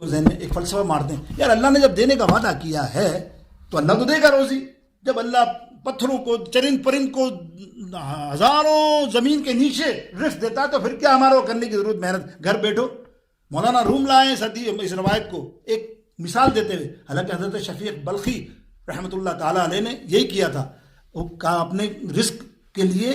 ذہن میں ایک فلسفہ مارتے ہیں، یار اللہ نے جب دینے کا وعدہ کیا ہے تو اللہ تو دے گا روزی. جب اللہ پتھروں کو، چرند پرند کو، ہزاروں زمین کے نیچے رزق دیتا ہے تو پھر کیا ہمارا وہ کرنے کی ضرورت، محنت گھر بیٹھو. مولانا روم لائے اس روایت کو ایک مثال دیتے ہوئے، حالانکہ حضرت شفیق بلخی رحمۃ اللہ تعالیٰ علیہ نے یہی کیا تھا. وہ کہا اپنے رزق کے لیے،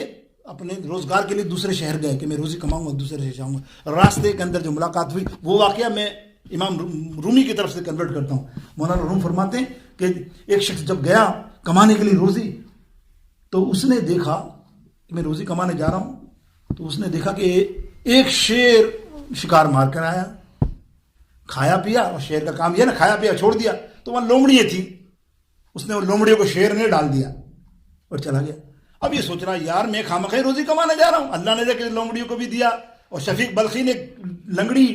اپنے روزگار کے لیے دوسرے شہر گئے کہ میں روزی کماؤں گا، دوسرے شہر جاؤں گا. راستے کے اندر جو ملاقات ہوئی وہ واقعہ میں امام رومی کی طرف سے کنورٹ کرتا ہوں. مولانا روم فرماتے ہیں کہ ایک شخص جب گیا کمانے کے لیے روزی، تو اس نے دیکھا کہ میں روزی کمانے جا رہا ہوں، تو اس نے دیکھا کہ ایک شیر شکار مار کر آیا، کھایا پیا، اور شیر کا کام یہ نا کھایا پیا چھوڑ دیا، تو وہاں لومڑیاں تھیں، اس نے وہ لومڑیوں کو شیر نے ڈال دیا اور چلا گیا. اب یہ سوچ رہا یار میں خامخواہ روزی کمانے جا رہا ہوں، اللہ نے دیکھ لومڑیوں کو بھی دیا. اور شفیق بلخی نے لنگڑی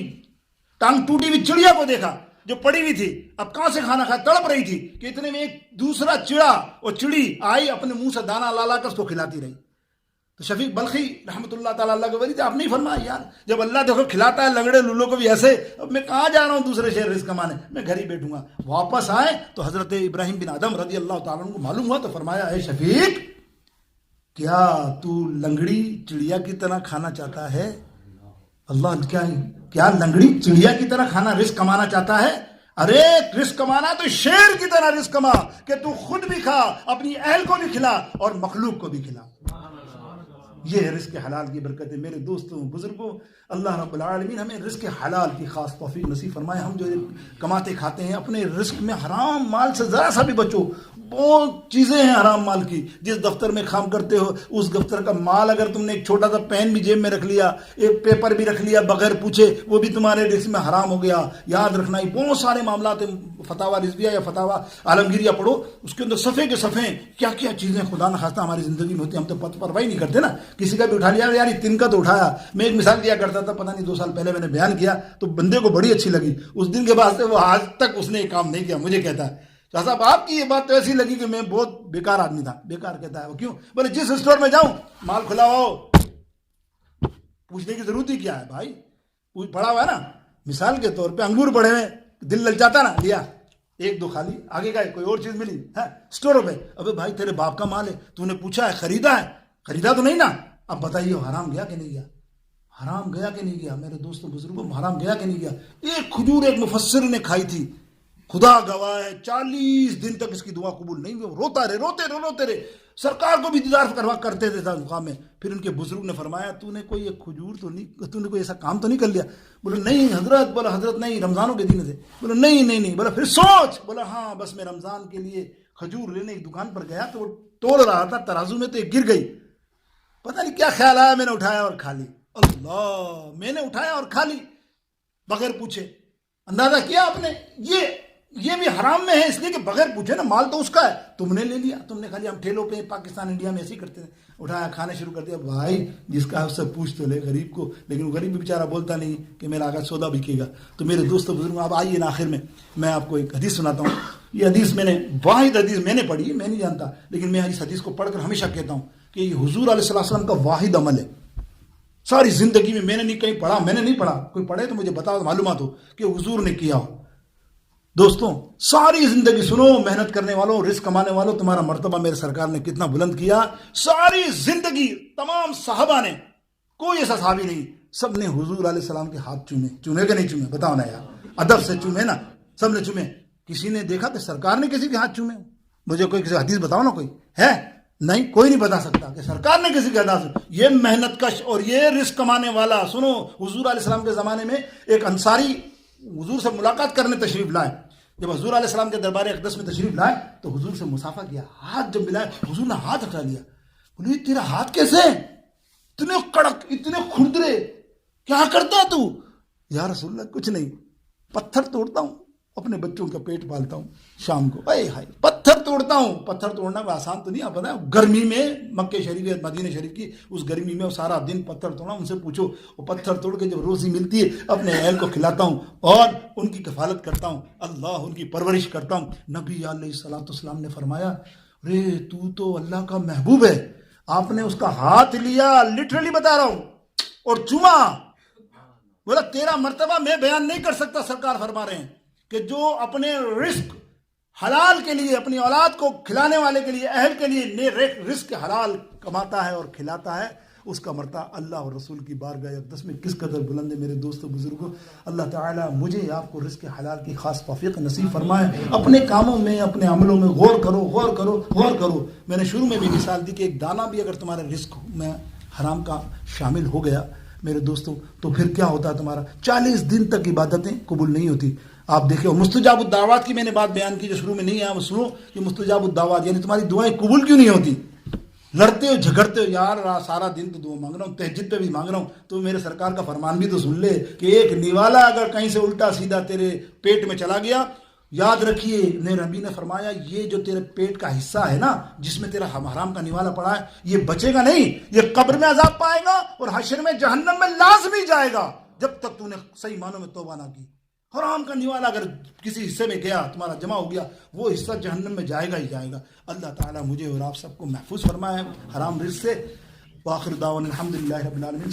ٹانگ ٹوٹی ہوئی چڑیا کو دیکھا جو پڑی ہوئی تھی، اب کہاں سے کھانا کھا، تڑپ رہی تھی کہ اتنے میں ایک دوسرا چڑا اور چڑی آئی، اپنے منہ سے دانا لا لا کر اس کو کھلاتی رہی. تو شفیق بلخی رحمۃ اللہ تعالیٰ اللہ کے ولی آپ نہیں فرمایا یار جب اللہ دیکھو کھلاتا ہے لنگڑے لولوں کو بھی ایسے، اب میں کہاں جا رہا ہوں دوسرے شہر رزق کمانے، میں گھر ہی بیٹھوں گا. واپس آئے تو حضرت ابراہیم بن آدم رضی اللہ تعالیٰ عنہ کو معلوم ہوا، تو فرمایا اے شفیق، کیا تو لنگڑی چڑیا کی طرح کھانا چاہتا ہے؟ اللہ کیا لنگڑی چڑیا کی طرح کھانا رزق کمانا چاہتا ہے؟ ارے رزق کمانا تو شیر کی طرح رزق کما کہ تو خود بھی کھا، اپنی اہل کو بھی کھلا اور مخلوق کو بھی کھلا. یہ ہے رزق حلال کی برکت ہے. میرے دوستوں بزرگوں، اللہ رب العالمین ہمیں رزق حلال کی خاص توفیق نصیب فرمائے. ہم جو کماتے کھاتے ہیں اپنے رزق میں حرام مال سے ذرا سا بھی بچو. بہت چیزیں ہیں حرام مال کی. جس دفتر میں کام کرتے ہو اس دفتر کا مال، اگر تم نے ایک چھوٹا سا پین بھی جیب میں رکھ لیا، ایک پیپر بھی رکھ لیا بغیر پوچھے، وہ بھی تمہارے رزق میں حرام ہو گیا. یاد رکھنا ہی بہت سارے معاملات ہیں. فتاوی رضویہ یا فتاوی عالمگیریہ پڑھو، اس کے اندر صفحے کے صفحے کیا کیا چیزیں خدا نخواستہ ہماری زندگی میں ہوتی ہیں. ہم تو پرواہ نہیں کرتے نا، کسی کا بھی اٹھا لیا یار تن کا تو اٹھایا. میں ایک مثال دیا کرتا تھا، پتہ نہیں 2 سال پہلے میں نے بیان کیا تو بندے کو بڑی اچھی لگی. اس دن کے بعد سے وہ آج تک اس نے یہ کام نہیں کیا. مجھے کہتا ہے شاہ صاحب آپ کی یہ بات تو ایسی لگی کہ میں بہت بیکار آدمی تھا. بیکار کہتا ہے وہ کیوں؟ بولے جس اسٹور میں جاؤں مال کھلا ہو، پوچھنے کی ضرورت ہی کیا ہے بھائی، پڑا ہوا ہے نا. مثال کے طور پہ انگور پڑے ہوئے، دل للچاتا نا، لیا 1-2 خالی، آگے کا کوئی اور چیز ملی اسٹوروں پہ. ابے بھائی تیرے باپ کا مال ہے، تو نے پوچھا ہے، خریدا ہے؟ خریدا تو نہیں نا. اب بتائیے حرام گیا کہ نہیں گیا؟ حرام گیا کہ نہیں گیا؟ میرے دوستوں بزرگوں حرام گیا کہ نہیں گیا؟ ایک کھجور ایک مفسر نے کھائی تھی، خدا گواہ ہے 40 دن تک اس کی دعا قبول نہیں ہوئی. روتا رہے. سرکار کو بھی انتظار کرتے تھے مقام میں. پھر ان کے بزرگ نے فرمایا تو نے کوئی ایک کھجور تو نہیں، تو نے کوئی ایسا کام تو نہیں کر لیا؟ بولے نہیں حضرت. بولا حضرت نہیں، رمضانوں کے دن تھے. بولا نہیں. بولا پھر سوچ. بولا ہاں بس میں رمضان کے لیے کھجور لینے ایک دکان پر گیا تو وہ تول رہا تھا ترازو میں، تو ایک گر گئی. پتہ نہیں کیا خیال آیا، میں نے اٹھایا اور کھا لی. اللہ، میں نے اٹھایا اور کھا لی بغیر پوچھے. اندازہ کیا آپ نے؟ یہ بھی حرام میں ہے اس لیے کہ بغیر پوچھے نا، مال تو اس کا ہے، تم نے لے لیا، تم نے کھا لیا. ہم ٹھیلوں پہ پاکستان انڈیا میں ایسے ہی کرتے ہیں، اٹھایا کھانے شروع کر دیا. بھائی جس کا اس سے پوچھ تو لے غریب کو، لیکن غریب بھی بیچارہ بولتا نہیں کہ میرا آگا سودا بکے گا. تو میرے دوست بزرگ اب آئیے نا، آخر میں آپ کو ایک حدیث سناتا ہوں. یہ حدیث واحد حدیث میں نے پڑھی ہے، میں نہیں جانتا، لیکن میں اس حدیث کو پڑھ کر ہمیشہ کہتا ہوں کہ یہ حضور علیہ السلام کا واحد عمل ہے. ساری زندگی میں نے نہیں کہیں پڑھا، میں نے نہیں پڑھا، کوئی پڑھے تو مجھے بتاؤ، معلومات ہو کہ حضور نے کیا ہو. دوستوں ساری زندگی سنو، محنت کرنے والوں، رزق کمانے والوں، تمہارا مرتبہ میرے سرکار نے کتنا بلند کیا. ساری زندگی تمام صحابہ نے، کوئی ایسا صحابی نہیں، سب نے حضور علیہ السلام کے ہاتھ چومے کہ نہیں چومے؟ بتاؤ نا یار، ادب سے چومے نا، سب نے چومے. کسی نے دیکھا کہ سرکار نے کسی کے ہاتھ چومے؟ مجھے کوئی کسی حدیث بتاؤ نا، کوئی ہے؟ نہیں، کوئی نہیں بتا سکتا کہ سرکار نے کسی کے ہاتھ. یہ محنت کش اور یہ رزق کمانے والا. سنو، حضور علیہ السلام کے زمانے میں ایک انصاری حضور سے ملاقات کرنے تشریف لائے. جب حضور علیہ السلام کے دربار اقدس میں تشریف لائے تو حضور سے مصافحہ کیا، ہاتھ جب ملائے حضور نے ہاتھ ہٹا لیا. بولے تیرا ہاتھ کیسے؟ اتنے کڑک، اتنے کھردرے، کیا کرتا ہے تو؟ یا رسول اللہ کچھ نہیں، پتھر توڑتا ہوں، اپنے بچوں کا پیٹ پالتا ہوں شام کو. اے ہائے، پتھر توڑتا ہوں. پتھر توڑنا کوئی آسان تو نہیں. آپ پتہ ہے گرمی میں مکہ شریف مدینہ شریف کی اس گرمی میں سارا دن پتھر توڑنا. ان سے پوچھو، وہ پتھر توڑ کے جب روزی ملتی ہے اپنے اہل کو کھلاتا ہوں اور ان کی کفالت کرتا ہوں، اللہ ان کی پرورش کرتا ہوں. نبی علیہ الصلوۃ والسلام نے فرمایا رے تو اللہ کا محبوب ہے. آپ نے اس کا ہاتھ لیا، لٹرلی بتا رہا ہوں، اور چوما. بولا تیرا مرتبہ میں بیان نہیں کر سکتا. سرکار فرما رہے ہیں کہ جو اپنے رزق حلال کے لیے، اپنی اولاد کو کھلانے والے کے لیے، اہل کے لیے رزق حلال کماتا ہے اور کھلاتا ہے، اس کا مرتبہ اللہ اور رسول کی بارگاہ اقدس میں کس قدر بلند ہے. میرے دوستو بزرگوں، اللہ تعالیٰ مجھے آپ کو رزق حلال کی خاص توفیق نصیب فرمائے. اپنے کاموں میں، اپنے عملوں میں غور کرو، غور کرو، غور کرو. میں نے شروع میں بھی مثال دی کہ ایک دانہ بھی اگر تمہارے رزق میں حرام کا شامل ہو گیا میرے دوستو، تو پھر کیا ہوتا ہے تمہارا 40 دن تک عبادتیں قبول نہیں ہوتی. آپ دیکھیں مستجاب الدعوات کی میں نے بات بیان کی جو شروع میں نہیں ہے، وہ سنو کہ مستجاب الدعوات یعنی تمہاری دعائیں قبول کیوں نہیں ہوتی. لڑتے ہو، جھگڑتے ہو، یار سارا دن تو دعا مانگ رہا ہوں، تہجد پہ بھی مانگ رہا ہوں. تو میرے سرکار کا فرمان بھی تو سن لے کہ ایک نیوالا اگر کہیں سے الٹا سیدھا تیرے پیٹ میں چلا گیا، یاد رکھیے نبی نے فرمایا یہ جو تیرے پیٹ کا حصہ ہے نا، جس میں تیرا حرام کا نیوالا پڑا ہے، یہ بچے گا نہیں، یہ قبر میں عذاب پائے گا اور حشر میں جہنم میں لازمی جائے گا جب تک تو نے صحیح معنوں میں توبہ نہ کی. حرام کا نیوالا اگر کسی حصے میں گیا، تمہارا جمع ہو گیا، وہ حصہ جہنم میں جائے گا ہی جائے گا. اللہ تعالیٰ مجھے اور آپ سب کو محفوظ فرمائے حرام رزق سے. وآخر دعوانا الحمدللہ رب العالمین.